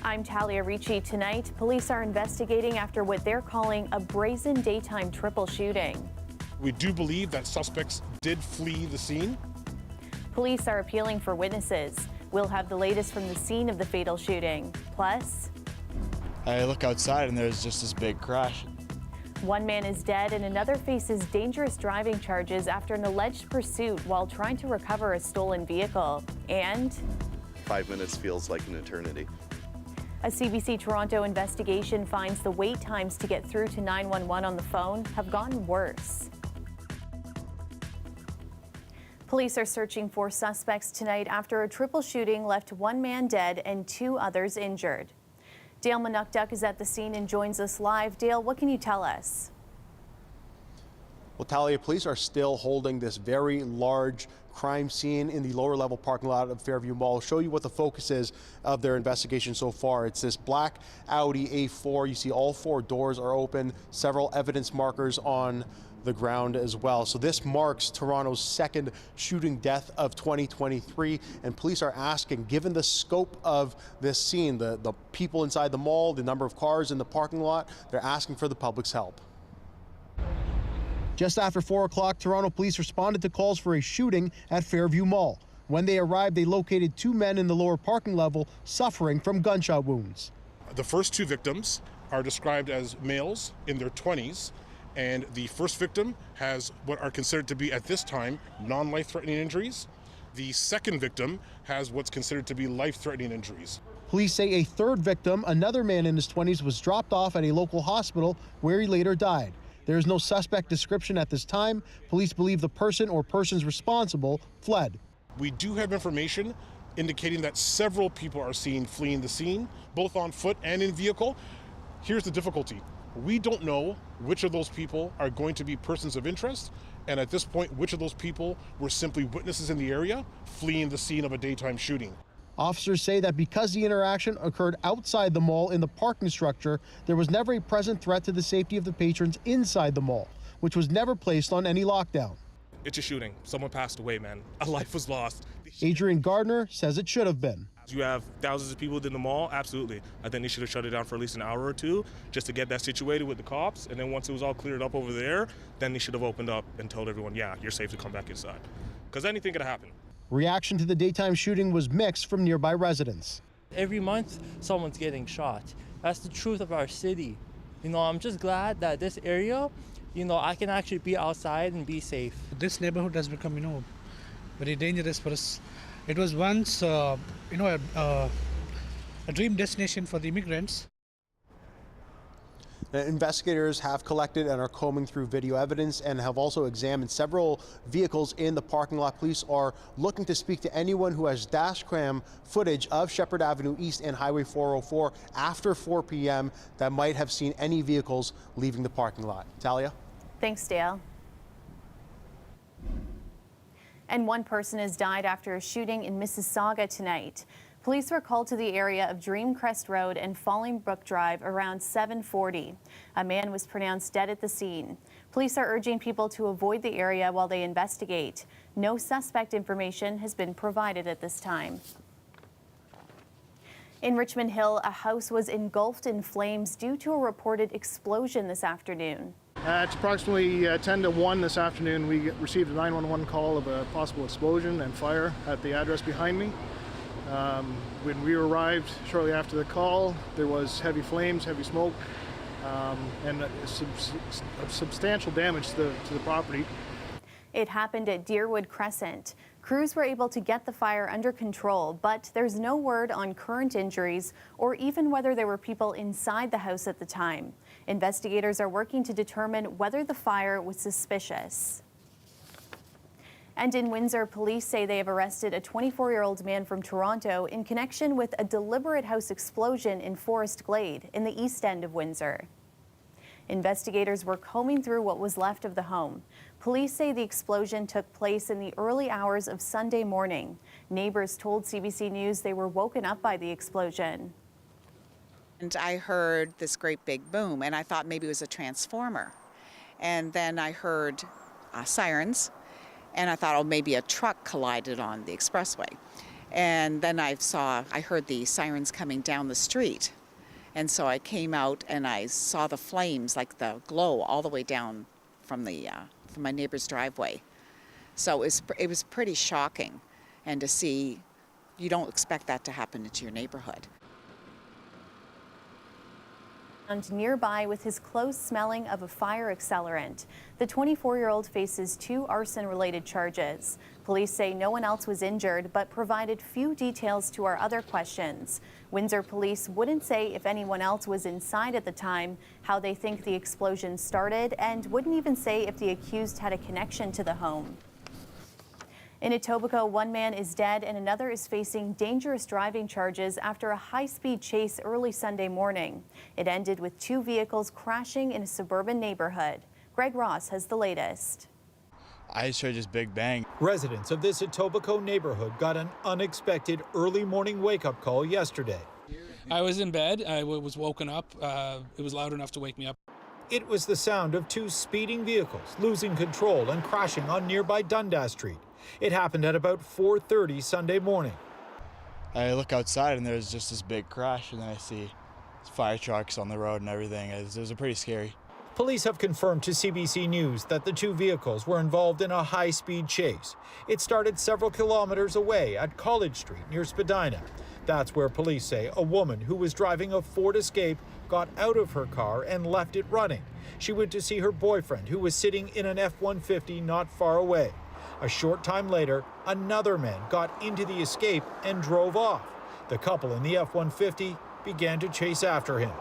I'm Talia Ricci. Tonight, police are investigating after what they're calling a brazen daytime triple shooting. We do believe that suspects did flee the scene. Police are appealing for witnesses. We'll have the latest from the scene of the fatal shooting. Plus, I look outside and there's just this big crash. one man is dead and another faces dangerous driving charges after an alleged pursuit while trying to recover a stolen vehicle. And 5 minutes feels like an eternity. a CBC Toronto investigation finds the wait times to get through to 911 on the phone have gotten worse. Police are searching for suspects tonight after a triple shooting left one man dead and 2 others injured. Dale Manukduk is at the scene and joins us live. Dale, what can you tell us? Well, Talia, police are still holding this very large crime scene in the lower level parking lot of Fairview Mall. I'll show you what the focus is of their investigation so far. It's this black Audi A4. You see all 4 doors are open, several evidence markers on the ground as well. So this marks Toronto's 2nd shooting death of 2023, and police are asking, given the scope of this scene, the people inside the mall, the number of cars in the parking lot, they're asking for the public's help. Just after 4 o'clock, Toronto police responded to calls for a shooting at Fairview Mall. When they arrived, they located 2 men in the lower parking level suffering from gunshot wounds. The first 2 victims are described as males in their 20s, and the first victim has what are considered to be, at this time, non-life-threatening injuries. The second victim has what's considered to be life-threatening injuries. Police say a 3rd victim, another man in his 20s, was dropped off at a local hospital where he later died. There is no suspect description at this time. Police believe the person or persons responsible fled. We do have information indicating that several people are seen fleeing the scene, both on foot and in vehicle. Here's the difficulty. We don't know which of those people are going to be persons of interest, and at this point, which of those people were simply witnesses in the area fleeing the scene of a daytime shooting. Officers say that because the interaction occurred outside the mall in the parking structure, there was never a present threat to the safety of the patrons inside the mall, which was never placed on any lockdown. It's a shooting. Someone passed away, man. A life was lost. Adrian Gardner says it should have been. You have thousands of people within the mall, absolutely. I think they should have shut it down for at least an hour or 2 just to get that situated with the cops. And then once it was all cleared up over there, then they should have opened up and told everyone, yeah, you're safe to come back inside. Because anything could happen. Reaction to the daytime shooting was mixed from nearby residents. Every month, someone's getting shot. That's the truth of our city. I'm just glad that this area, I can actually be outside and be safe. This neighborhood has become, very dangerous for us. It was once, a dream destination for the immigrants. Investigators have collected and are combing through video evidence and have also examined several vehicles in the parking lot. Police are looking to speak to anyone who has dash cam footage of Shepherd Avenue East and Highway 404 after 4 p.m. that might have seen any vehicles leaving the parking lot. Talia? Thanks, Dale. And 1 person has died after a shooting in Mississauga tonight. Police were called to the area of Dreamcrest Road and Fallingbrook Drive around 7:40. A man was pronounced dead at the scene. Police are urging people to avoid the area while they investigate. No suspect information has been provided at this time. In Richmond Hill, a house was engulfed in flames due to a reported explosion this afternoon. At approximately 10 to 1 this afternoon, we received a 911 call of a possible explosion and fire at the address behind me. When we arrived shortly after the call, there was heavy flames, heavy smoke, and substantial damage to the property. It happened at Deerwood Crescent. Crews were able to get the fire under control, but there's no word on current injuries or even whether there were people inside the house at the time. Investigators are working to determine whether the fire was suspicious. And in Windsor, police say they have arrested a 24-year-old man from Toronto in connection with a deliberate house explosion in Forest Glade in the east end of Windsor. Investigators were combing through what was left of the home. Police say the explosion took place in the early hours of Sunday morning. Neighbors told CBC News they were woken up by the explosion. And I heard this great big boom, and I thought maybe it was a transformer. And then I heard sirens, and I thought, oh, maybe a truck collided on the expressway. And then I heard the sirens coming down the street. And so I came out and I saw the flames, like the glow, all the way down from my neighbor's driveway. So it was pretty shocking, and to see, you don't expect that to happen into your neighborhood. And nearby with his clothes smelling of a fire accelerant. The 24-year-old faces 2 arson-related charges. Police say no one else was injured, but provided few details to our other questions. Windsor police wouldn't say if anyone else was inside at the time, how they think the explosion started, and wouldn't even say if the accused had a connection to the home. In Etobicoke, 1 man is dead and another is facing dangerous driving charges after a high-speed chase early Sunday morning. It ended with 2 vehicles crashing in a suburban neighborhood. Greg Ross has the latest. I just heard this big bang. Residents of this Etobicoke neighborhood got an unexpected early morning wake-up call yesterday. I was in bed. I was woken up. It was loud enough to wake me up. It was the sound of 2 speeding vehicles losing control and crashing on nearby Dundas Street. It happened at about 4:30 Sunday morning. I look outside and there's just this big crash, and then I see fire trucks on the road and everything. It was pretty scary. Police have confirmed to CBC News that the 2 vehicles were involved in a high-speed chase. It started several kilometers away at College Street near Spadina. That's where police say a woman who was driving a Ford Escape got out of her car and left it running. She went to see her boyfriend, who was sitting in an F-150 not far away. A short time later, another man got into the Escape and drove off. The couple in the F-150 began to chase after him.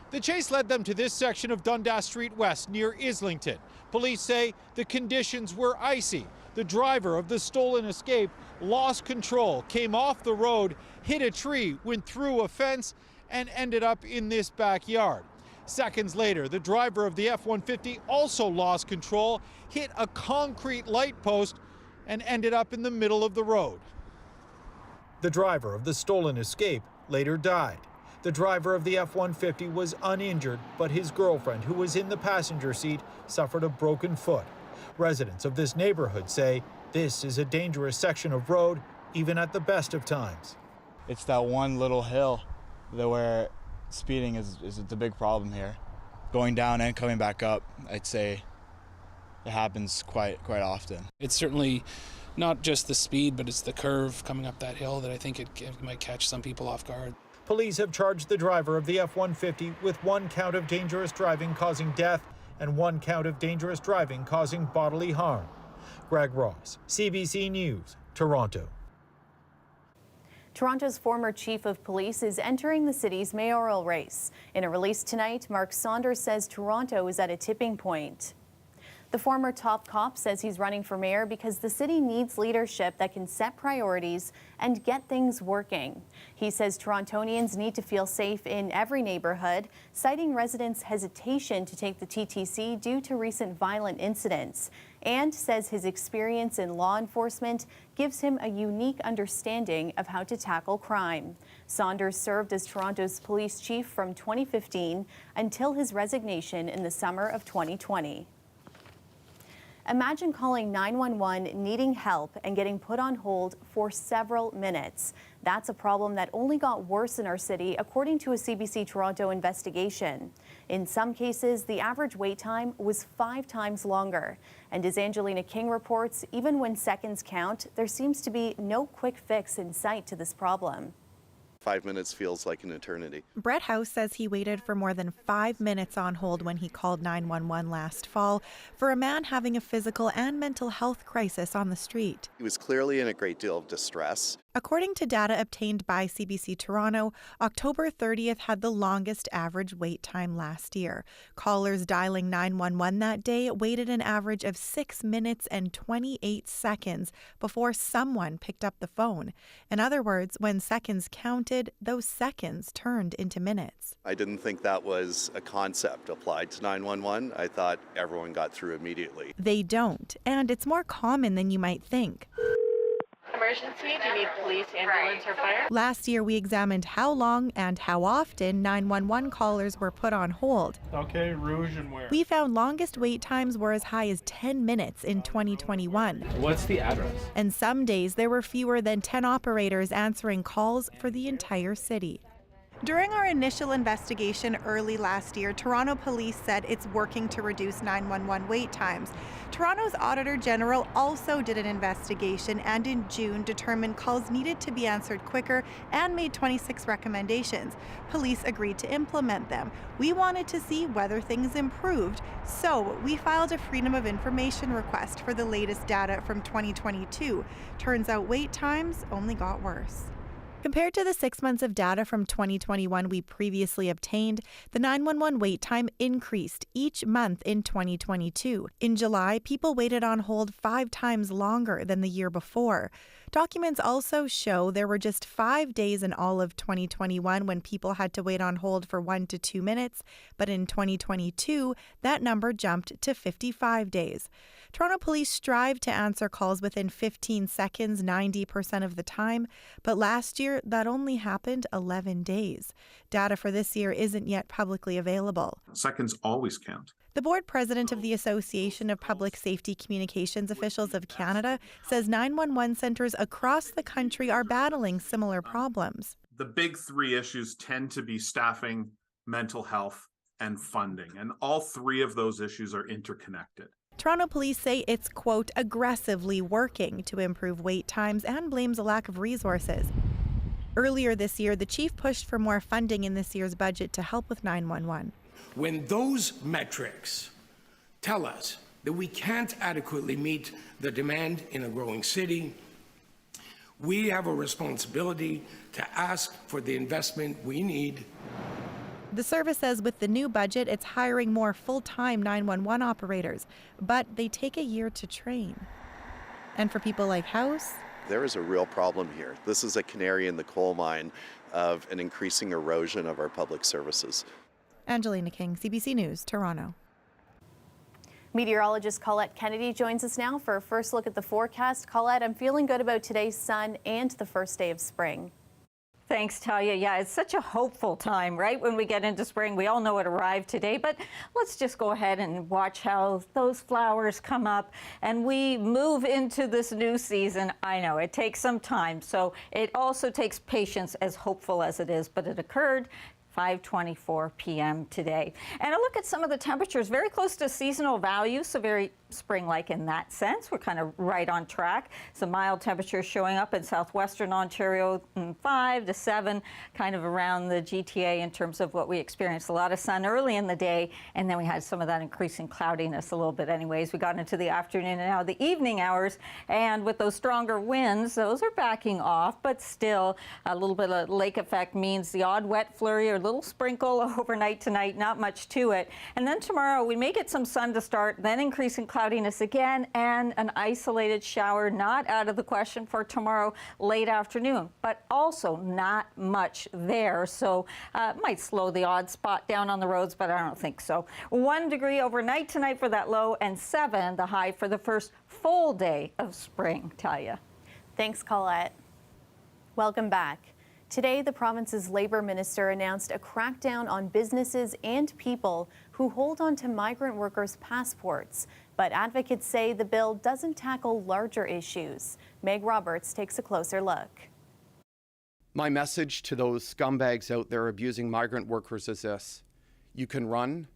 The chase led them to this section of Dundas Street West near Islington. Police say the conditions were icy. The driver of the stolen Escape lost control, came off the road, hit a tree, went through a fence, and ended up in this backyard. Seconds later, the driver of the F-150 also lost control, hit a concrete light post, and ended up in the middle of the road. The driver of the stolen Escape later died. The driver of the F-150 was uninjured, but his girlfriend, who was in the passenger seat, suffered a broken foot. Residents of this neighborhood say this is a dangerous section of road, even at the best of times. It's that one little hill where speeding is the big problem here. Going down and coming back up, I'd say it happens quite often. It's certainly not just the speed, but it's the curve coming up that hill that I think it might catch some people off guard. Police have charged the driver of the F-150 with 1 count of dangerous driving causing death and 1 count of dangerous driving causing bodily harm. Greg Ross, CBC News, Toronto. Toronto's former chief of police is entering the city's mayoral race. In a release tonight, Mark Saunders says Toronto is at a tipping point. The former top cop says he's running for mayor because the city needs leadership that can set priorities and get things working. He says Torontonians need to feel safe in every neighborhood, citing residents' hesitation to take the TTC due to recent violent incidents, and says his experience in law enforcement gives him a unique understanding of how to tackle crime. Saunders served as Toronto's police chief from 2015 until his resignation in the summer of 2020. Imagine calling 911 needing help and getting put on hold for several minutes. That's a problem that only got worse in our city, according to a CBC Toronto investigation. In some cases, the average wait time was 5 times longer. And as Angelina King reports, even when seconds count, there seems to be no quick fix in sight to this problem. 5 minutes feels like an eternity. Brett House says he waited for more than 5 minutes on hold when he called 911 last fall for a man having a physical and mental health crisis on the street. He was clearly in a great deal of distress. According to data obtained by CBC Toronto, October 30th had the longest average wait time last year. Callers dialing 911 that day waited an average of 6 minutes and 28 seconds before someone picked up the phone. In other words, when seconds counted, those seconds turned into minutes. I didn't think that was a concept applied to 911. I thought everyone got through immediately. They don't, and it's more common than you might think. emergency? Do you need police, ambulance, or fire? Last year, we examined how long and how often 911 callers were put on hold. Okay, Rouge and where? We found longest wait times were as high as 10 minutes in 2021. What's the address? And some days there were fewer than 10 operators answering calls for the entire city. During our initial investigation early last year, Toronto Police said it's working to reduce 911 wait times. Toronto's Auditor General also did an investigation and in June determined calls needed to be answered quicker and made 26 recommendations. Police agreed to implement them. We wanted to see whether things improved, so we filed a Freedom of Information request for the latest data from 2022. Turns out wait times only got worse. Compared to the 6 months of data from 2021 we previously obtained, the 911 wait time increased each month in 2022. In July, people waited on hold 5 times longer than the year before. Documents also show there were just 5 days in all of 2021 when people had to wait on hold for 1 to 2 minutes, but in 2022, that number jumped to 55 days. Toronto Police strive to answer calls within 15 seconds 90% of the time, but last year that only happened 11 days. Data for this year isn't yet publicly available. Seconds always count. The board president of the Association of Public Safety Communications Officials of Canada says 911 centers across the country are battling similar problems. The big 3 issues tend to be staffing, mental health, and funding, and all 3 of those issues are interconnected. Toronto Police say it's, quote, aggressively working to improve wait times and blames a lack of resources. Earlier this year, the chief pushed for more funding in this year's budget to help with 911. When those metrics tell us that we can't adequately meet the demand in a growing city, we have a responsibility to ask for the investment we need. The service says with the new budget, it's hiring more full-time 911 operators, but they take a year to train. And for people like House, there is a real problem here. This is a canary in the coal mine of an increasing erosion of our public services. Angelina King, CBC News, Toronto. Meteorologist Colette Kennedy joins us now for a first look at the forecast. Colette, I'm feeling good about today's sun and the first day of spring. Thanks, Talia. Yeah, it's such a hopeful time, right? When we get into spring, we all know it arrived today, but let's just go ahead and watch how those flowers come up and we move into this new season. I know it takes some time, so it also takes patience, as hopeful as it is, but it occurred 5:24 p.m. today. And a look at some of the temperatures, very close to seasonal values, so very spring-like in that sense. We're kind of right on track. Some mild temperatures showing up in southwestern Ontario, 5 to 7, kind of around the GTA in terms of what we experienced. A lot of sun early in the day, and then we had some of that increasing cloudiness a little bit anyways. We got into the afternoon and now the evening hours, and with those stronger winds, those are backing off, but still a little bit of lake effect means the odd wet flurry or little sprinkle overnight tonight, not much to it. And then tomorrow we may get some sun to start, then increasing cloudiness again, and an isolated shower not out of the question for tomorrow late afternoon, but also not much there. So might slow the odd spot down on the roads, but I don't think so. 1 degree overnight tonight for that low, and 7 the high for the first full day of spring, Talia. Thanks, Colette. Welcome back. Today, the province's Labour Minister announced a crackdown on businesses and people who hold on to migrant workers' passports. But advocates say the bill doesn't tackle larger issues. Meg Roberts takes a closer look. My message to those scumbags out there abusing migrant workers is this: you can run,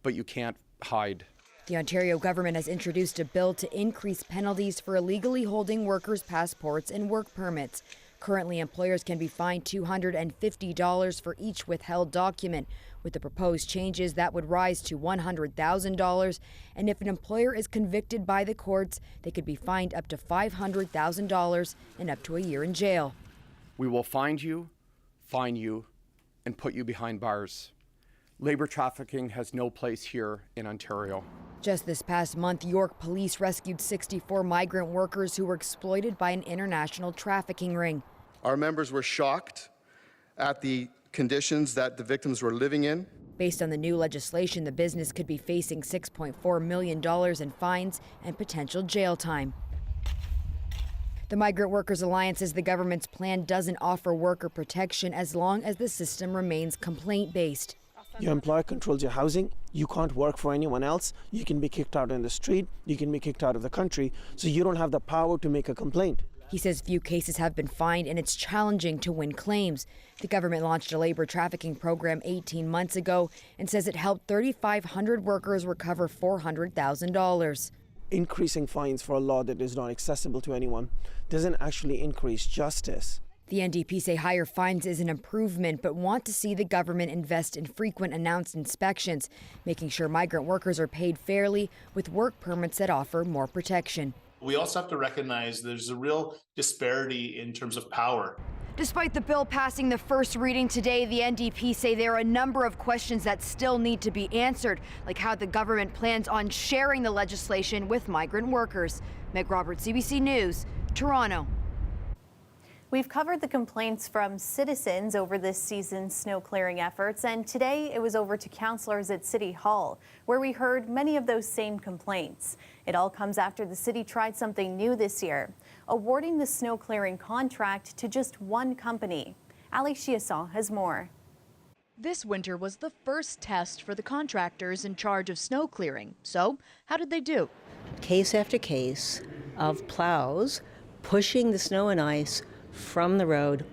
but you can't hide. The Ontario government has introduced a bill to increase penalties for illegally holding workers' passports and work permits. Currently, employers can be fined $250 for each withheld document. With the proposed changes, that would rise to $100,000. And if an employer is convicted by the courts, they could be fined up to $500,000 and up to a year in jail. We will find you, fine you, and put you behind bars. Labor trafficking has no place here in Ontario. Just this past month, York police rescued 64 migrant workers who were exploited by an international trafficking ring. Our members were shocked at the conditions that the victims were living in. Based on the new legislation, the business could be facing $6.4 million in fines and potential jail time. The Migrant Workers Alliance says the government's plan doesn't offer worker protection as long as the system remains complaint-based. Your employer controls your housing. You can't work for anyone else. You can be kicked out in the street. You can be kicked out of the country. So you don't have the power to make a complaint. He says few cases have been fined and it's challenging to win claims. The government launched a labor trafficking program 18 months ago and says it helped 3,500 workers recover $400,000. Increasing fines for a law that is not accessible to anyone doesn't actually increase justice. The NDP say higher fines is an improvement, but want to see the government invest in frequent announced inspections, making sure migrant workers are paid fairly with work permits that offer more protection. We also have to recognize there's a real disparity in terms of power. Despite the bill passing the first reading today, the NDP say there are a number of questions that still need to be answered, like how the government plans on sharing the legislation with migrant workers. Meg Roberts, CBC News, Toronto. We've covered the complaints from citizens over this season's snow clearing efforts, and today it was over to councillors at City Hall, where we heard many of those same complaints. It all comes after the city tried something new this year, awarding the snow clearing contract to just one company. Ali Chiasson has more. This winter was the first test for the contractors in charge of snow clearing. So, how did they do? Case after case of plows pushing the snow and ice from the road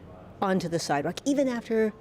onto the sidewalk, even after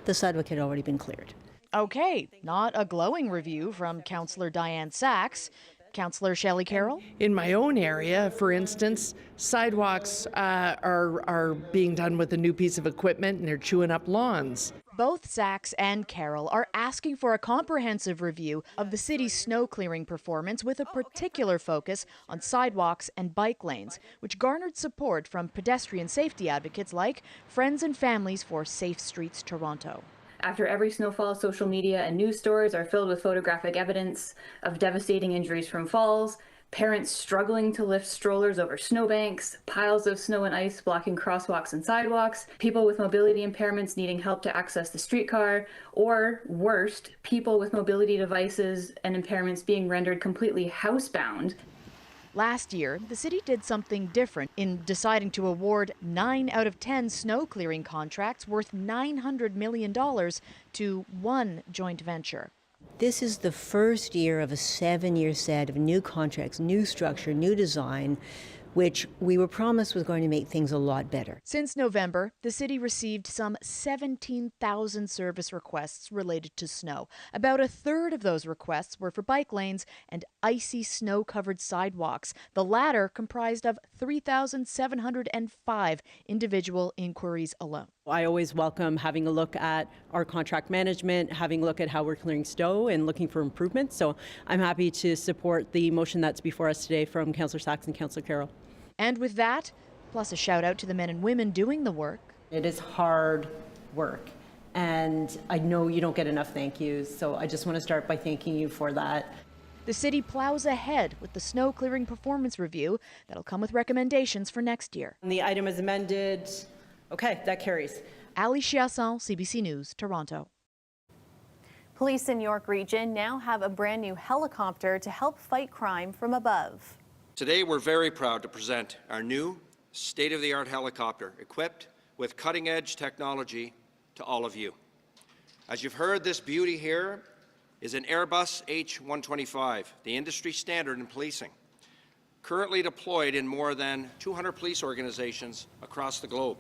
the sidewalk had already been cleared. Okay, not a glowing review from Councillor Diane Sachs. Councillor Shelley Carroll? In my own area, for instance, sidewalks are being done with a new piece of equipment and they're chewing up lawns. Both Sachs and Carroll are asking for a comprehensive review of the city's snow clearing performance with a particular focus on sidewalks and bike lanes, which garnered support from pedestrian safety advocates like Friends and Families for Safe Streets Toronto. After every snowfall, social media and news stories are filled with photographic evidence of devastating injuries from falls, parents struggling to lift strollers over snowbanks, piles of snow and ice blocking crosswalks and sidewalks, people with mobility impairments needing help to access the streetcar, or worst, people with mobility devices and impairments being rendered completely housebound. Last year, the city did something different in deciding to award 9 out of 10 snow clearing contracts worth $900 million to one joint venture. This is the first year of a 7-year set of new contracts, new structure, new design, which we were promised was going to make things a lot better. Since November, the city received some 17,000 service requests related to snow. About a third of those requests were for bike lanes and icy snow-covered sidewalks. The latter comprised of 3,705 individual inquiries alone. I always welcome having a look at our contract management, having a look at how we're clearing snow and looking for improvements. So I'm happy to support the motion that's before us today from Councillor Sachs and Councillor Carroll. And with that, plus a shout out to the men and women doing the work. It is hard work, and I know you don't get enough thank yous, so I just want to start by thanking you for that. The city plows ahead with the snow clearing performance review that'll come with recommendations for next year. The item is amended. Okay, that carries. Ali Chiasson, CBC News, Toronto. Police in York Region now have a brand new helicopter to help fight crime from above. Today, we're very proud to present our new state-of-the-art helicopter equipped with cutting-edge technology to all of you. As you've heard, this beauty here is an Airbus H125, the industry standard in policing, currently deployed in more than 200 police organizations across the globe.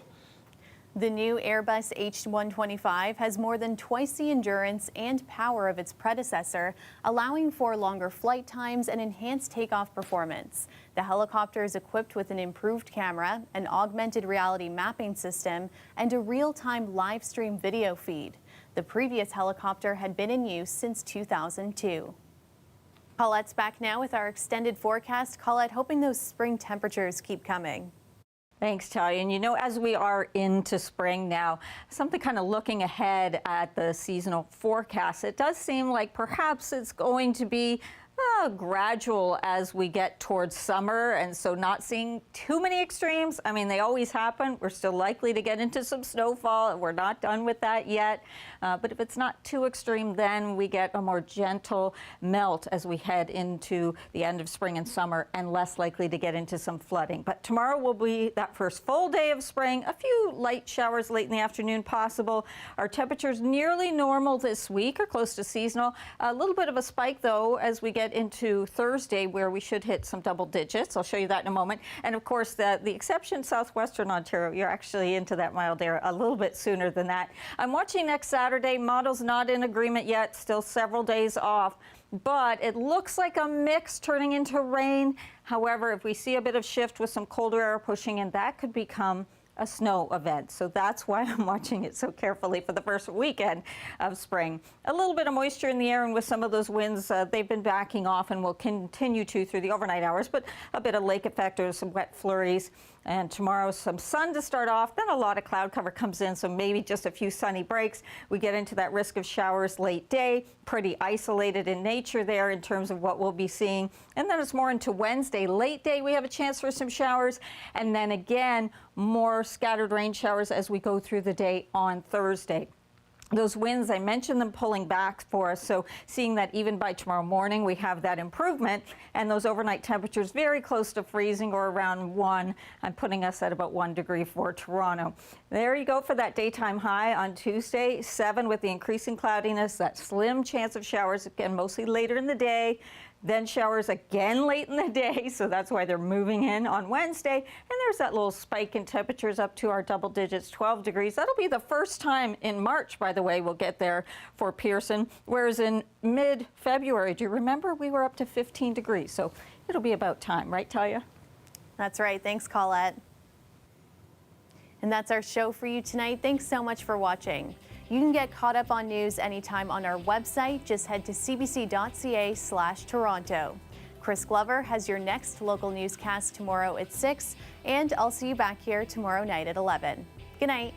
The new Airbus H125 has more than twice the endurance and power of its predecessor, allowing for longer flight times and enhanced takeoff performance. The helicopter is equipped with an improved camera, an augmented reality mapping system, and a real-time live stream video feed. The previous helicopter had been in use since 2002. Colette's back now with our extended forecast. Colette, hoping those spring temperatures keep coming. Thanks, Talia. And you know, as we are into spring now, something kind of looking ahead at the seasonal forecast, it does seem like perhaps it's going to be gradual as we get towards summer, and so not seeing too many extremes. I mean, they always happen. We're still likely to get into some snowfall. We're not done with that yet. But if it's not too extreme, then we get a more gentle melt as we head into the end of spring and summer, and less likely to get into some flooding. But tomorrow will be that first full day of spring. A few light showers late in the afternoon possible. Our temperatures nearly normal this week, or close to seasonal. A little bit of a spike, though, as we get into Thursday, where we should hit some double digits. I'll show you that in a moment. And of course, the exception, southwestern Ontario, you're actually into that mild air a little bit sooner than that. I'm watching next Saturday. Models not in agreement yet, still several days off. But it looks like a mix turning into rain. However, if we see a bit of shift with some colder air pushing in, that could become a snow event. So that's why I'm watching it so carefully for the first weekend of spring. A little bit of moisture in the air, and with some of those winds, they've been backing off and will continue to through the overnight hours, but a bit of lake effect or some wet flurries. And tomorrow, some sun to start off, then a lot of cloud cover comes in, so maybe just a few sunny breaks. We get into that risk of showers late day, pretty isolated in nature there in terms of what we'll be seeing. And then it's more into Wednesday. Late day, we have a chance for some showers. And then again, more scattered rain showers as we go through the day on Thursday. Those winds, I mentioned them pulling back for us, so seeing that even by tomorrow morning we have that improvement, and those overnight temperatures very close to freezing or around 1. I'm putting us at about 1 degree for Toronto. There you go for that daytime high on Tuesday, 7 with the increasing cloudiness, that slim chance of showers, again, mostly later in the day. Then showers again late in the day, so that's why they're moving in on Wednesday. And there's that little spike in temperatures up to our double digits, 12 degrees. That'll be the first time in March, by the way, we'll get there for Pearson. Whereas in mid-February, do you remember, we were up to 15 degrees. So it'll be about time, right, Talia? That's right. Thanks, Colette. And that's our show for you tonight. Thanks so much for watching. You can get caught up on news anytime on our website. Just head to cbc.ca/Toronto. Chris Glover has your next local newscast tomorrow at 6, and I'll see you back here tomorrow night at 11. Good night.